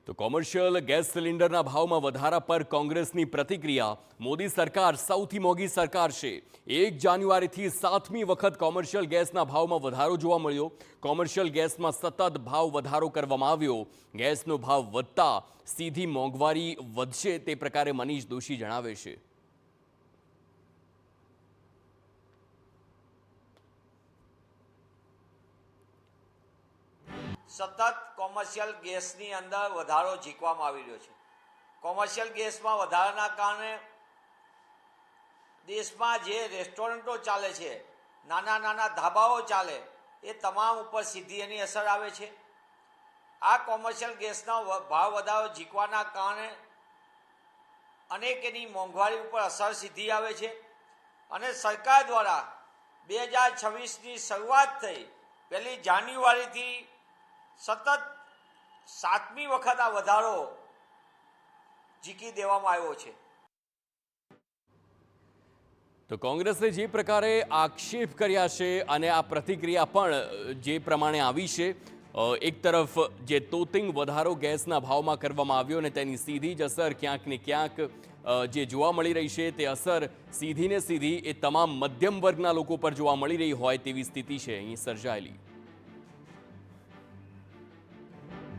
તો commercial gas સિલિન્ડરના ભાવમાં વધારા પર કોંગ્રેસની પ્રતિક્રિયા। મોદી સરકાર સૌથી મોંઘી સરકાર છે। 1 જાન્યુઆરીથી 7મી વખત કોમર્શિયલ ગેસના ભાવમાં વધારો જોવા મળ્યો। કોમર્શિયલ ગેસમાં સતત ભાવ વધારો કરવામાં આવ્યો। ગેસનો ભાવ વધતા સીધી મોંઘવારી વધશે તે પ્રકારે મનીષ દોશી જણાવે છે। સતત કોમર્શિયલ ગેસની અંદર વધારો ઝીકવામાં આવી રહ્યો છે। કોમર્શિયલ ગેસમાં વધારાના કારણે દેશમાં જે રેસ્ટોરન્ટો ચાલે છે, નાના નાના ધાબાઓ ચાલે, એ તમામ ઉપર સીધી એની અસર આવે છે। આ કોમર્શિયલ ગેસનો ભાવ વધારો ઝીકવાના કારણે અનેક એની મોંઘવારી ઉપર અસર સીધી આવે છે અને સરકાર દ્વારા 2026ની શરૂઆત થઈ 1 જાન્યુઆરીથી સતત 7મી વખત આ વધારો ઝીકી દેવામાં આવ્યો છે। તો કોંગ્રેસે જે પ્રકારે આક્ષેપ કર્યા છે અને આ પ્રતિક્રિયા પણ જે પ્રમાણે આવી છે, એક તરફ જે તોતિંગ વધારો ગેસના ભાવમાં કરવામાં આવ્યો અને તેની સીધી જ અસર ક્યાંક ને ક્યાંક જે જોવા મળી રહી છે તે અસર સીધી ને સીધી એ તમામ મધ્યમ વર્ગના લોકો પર જોવા મળી રહી હોય તેવી સ્થિતિ છે અહીં સર્જાયેલી।